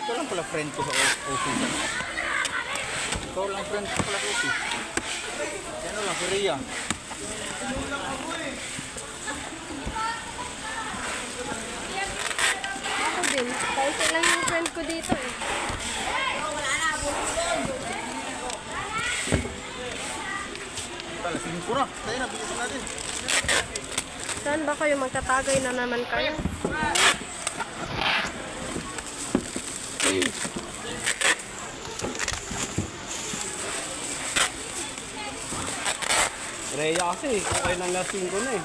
Ikaw lang pala friend ko sa office. Ikaw lang friend ko pala sa office. Ano lang, si Rhea. Ako din. Kaunti lang yung friend ko dito eh. Tala, singin ko na. Tayo na, bigisan natin. Saan ba kayo? Magtatagay na naman kayo. Rhea kasi, okay lang lasing ko na eh.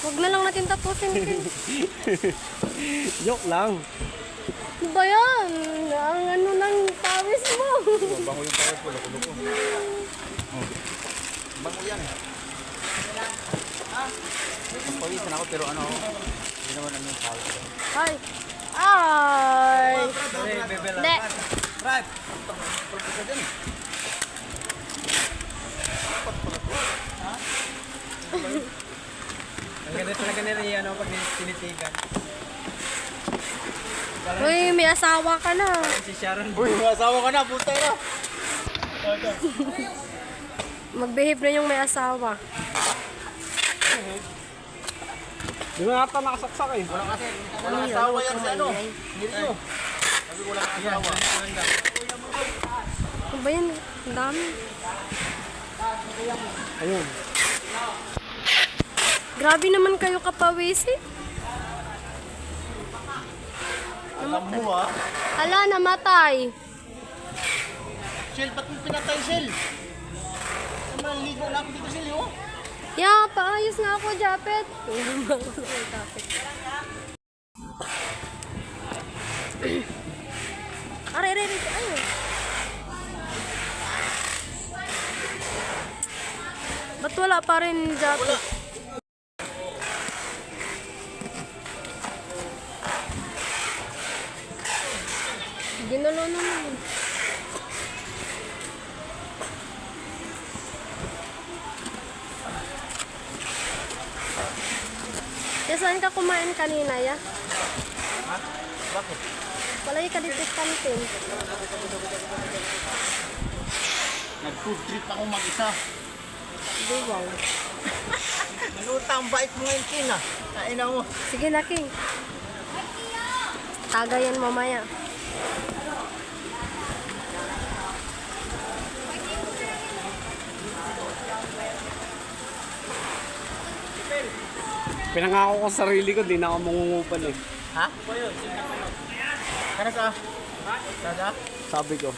Huwag na lang natin tapusin. Joke lang. Ano ba yan? Ang ano ng pawis mo. Bango yung power ko, loko-loko. Bango yan eh. Pawisan ako pero ano, hindi naman ano yung power ko. Ay! Ay! Hindi. Brad! Pagpapagpapag ka dyan eh. Ang ganda talaga ni Rhea no, pag tinitigan. Uy, may asawa ka na. Si Sharon. Uy, masawa ka na, punta na. Mag-behave na yung may asawa. Di ba ata nakasaksak eh? Walang kasi, walang asawa yan si ano. Nirio. Sabi ko walang asawa. Ano ba yan? Ang dami. Ayun. Grabe naman kayo kapawis eh. Alam mo ah. Hala, namatay. Shell, ba't mo pinatay Shell? Naman, ligo na ako dito Shell, oh. Yeah, paayos nga ako, Japet. Aray, aray, aray. Ayun. Ba't wala pa rin, Japet? Ginulo naman. Kaya saan ka kumain kanina, ya? Ha? Bakit? Wala ka dito sa kantin. Nag-food trip ako mag-isa. Di wow. Malutang bait mo ngayon, King ah. Kain na mo. Sige na, King. Tagayan mamaya. Pinangako ko sa sarili ko, di na ako mangungupan eh. Ha? Kana ka? Kada? Sabi ko.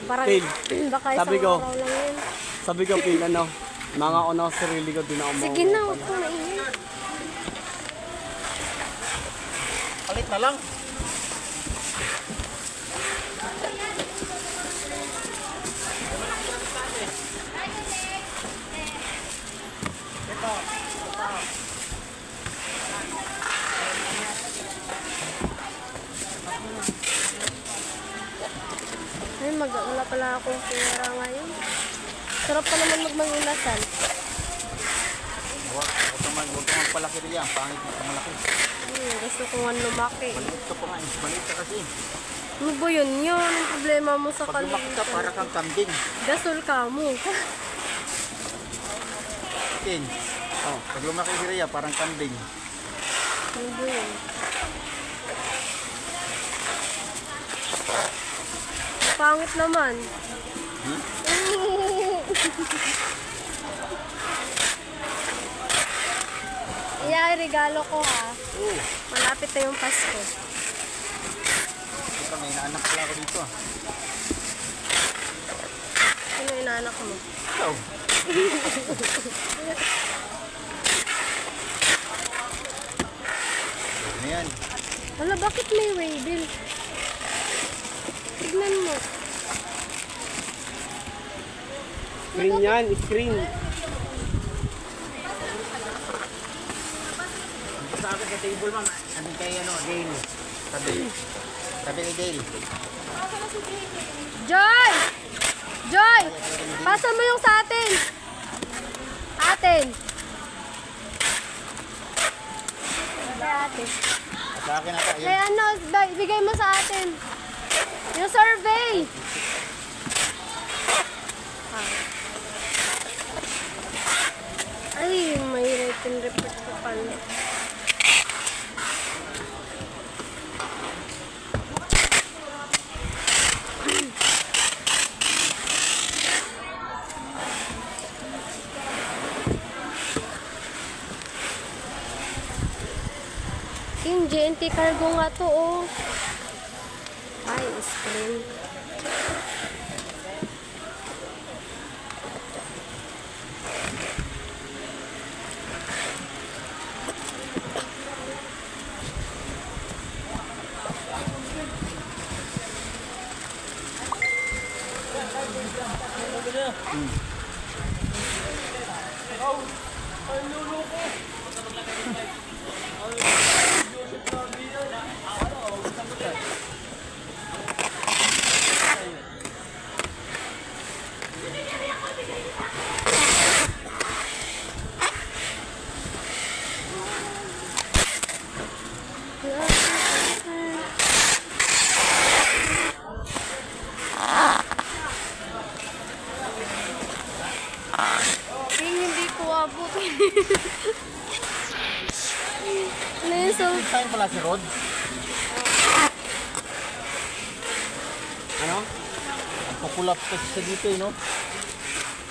Parang, Phil, baka sabi isang ko. araw lang yun. Sabi ko, Phil, ano, mangako na ako sa sarili ko, di na ako Sige na, mangungupan. huwag kong maingay. Palit na lang. Ay, wala pala akong pera ngayon. Sarap pa naman magmanginasal. Huwag ka magpalaki rin yan. Pangit mo ka malaki. Gusto ko nga lumaki. Maliit ka pa nga. Maliit ka kasi. Ano ba yun? Yun ang problema mo sa Pag lumaki ka, para kalimutan. kang kambing. Gasol ka mo. King. Oh, pag lumaki si Rhea, parang kambing. Ano ba yun? Pangit naman. Hmm? Iya, regalo ko ha. Oo. Malapit na yung Pasko. Ito, may inaanak pala ako dito ah. Sino inaanak mo? Ikaw. Ano yan? Hala, bakit may waybill? Tignan mo. Screen yan, screen. Sa akin sa table, ma'am. Ano kay ano, Dale. Sabi. Sabi ni Dale. Joy! Joy! Pasa mo yung sa atin. Atin. Kay ate. Sa akin ata, yun. Kaya ano, bigay mo sa atin. Yung survey. Ay, may written report pa pala. Yung GNT cargo nga to, oh. Ay, screen. Hindi ko abot. Ano yun, so? Saan pala si Rod? Ano? Papulap ka sa dito, no?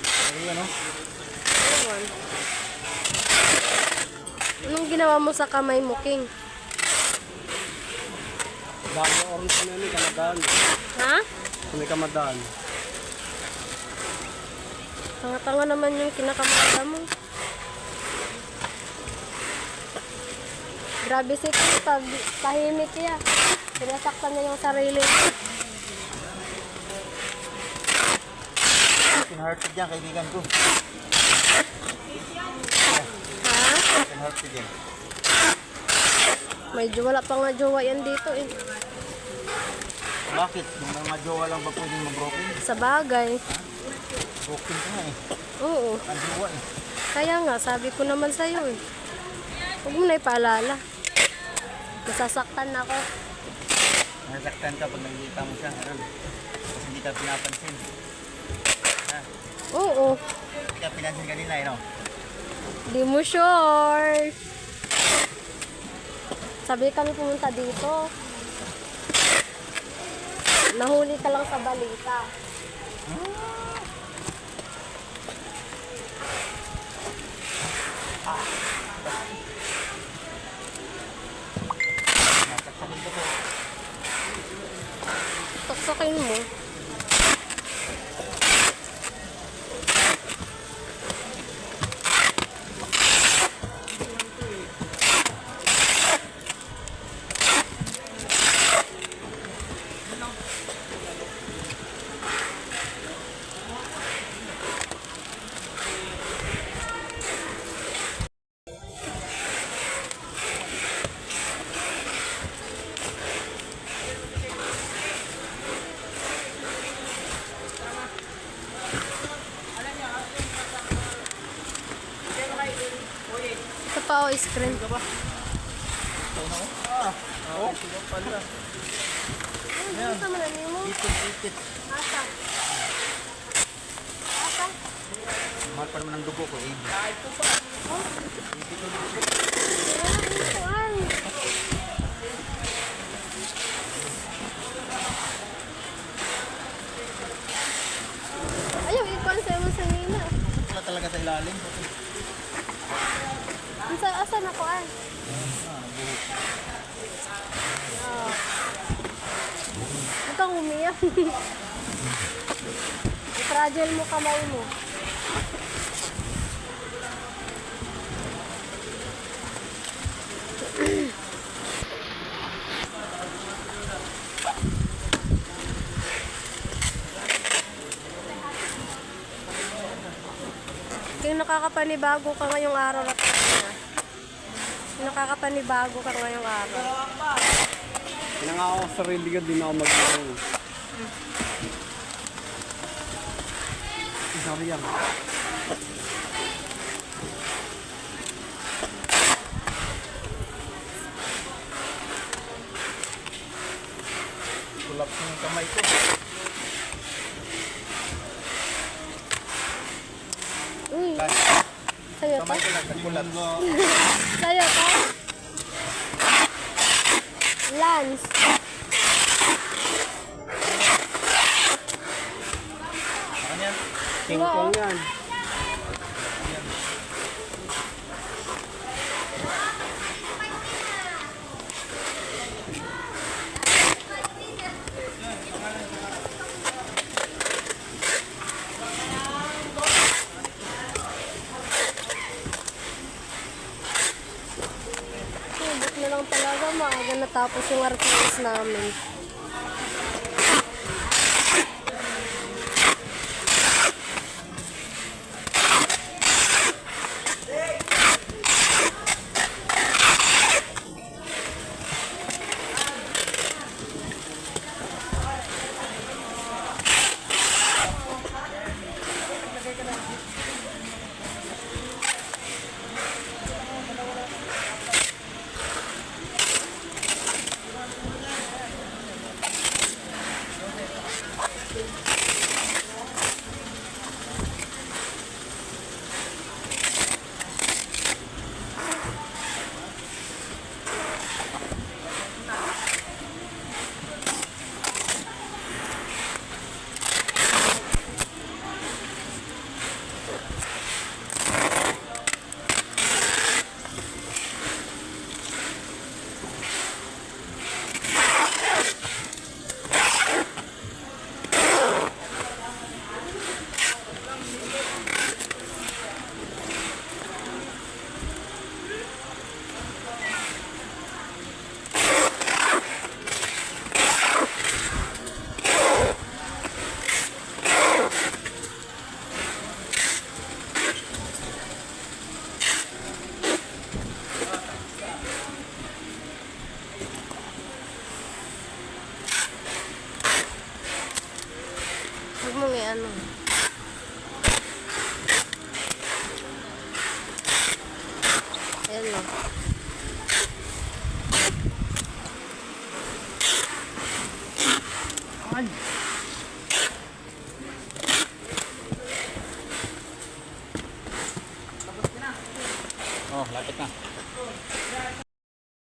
Ay, ano? Ewan. Anong ginawa mo sa kamay mo, King? Dahil yung orange na yun, kamadaan. Ha? May kamadaan. Tanga-tanga naman yung kinakamata mo. Grabe si King, tahimik niya. Sinasaktan niya yung sarili niya. Pinhearted yan, kaibigan ko. Ha? Pinhearted yan. Medyo wala pa nga jowa yan dito eh. Bakit? Yung mga jowa lang ba pwedeng mag-broken? Sa bagay. Broken ka nga eh. Oo. Ang jowa eh. Kaya nga, sabi ko naman sa'yo eh. Huwag mo na ipaalala. Nasasaktan ako. Nasaktan ka pag nakikita mo siya. Meron. Kasi hindi ka pinapansin. Ha? Oo. Hindi ka pinansin kanina eh, no? Di mo sure. Sabi kami pumunta dito. Nahuli ka lang sa balita. Nasaktan ko po. Tuksokin mo. Ito pa o, screen. Oo. Pala. Ano sa malalim mo? Itit. Asa? Asa? Mahal pa naman ang dugo ko eh. Kuan. Ayaw, ikuan sa'yo mo sa nina. Wala talaga sa ilalim. Asa na kuan? Huwag kang umiyak. I-fragile mo kamay mo. Yung nakakapanibago ka ngayong araw na to. Nakakapanibago ka ngayong araw. Pinangako sa sarili ko, di na ako mag-iwan. Sorry yan. Collapse yung kamay ko. Uy, sa'yo to? Kamay ko lang nag-collapse. Sa'yo to? Lance. Ano yan? King Kong yan. Subok na lang talaga. Maaga natapos yung arkilis namin. Huwag mong i-ano. Ayan o. Ay!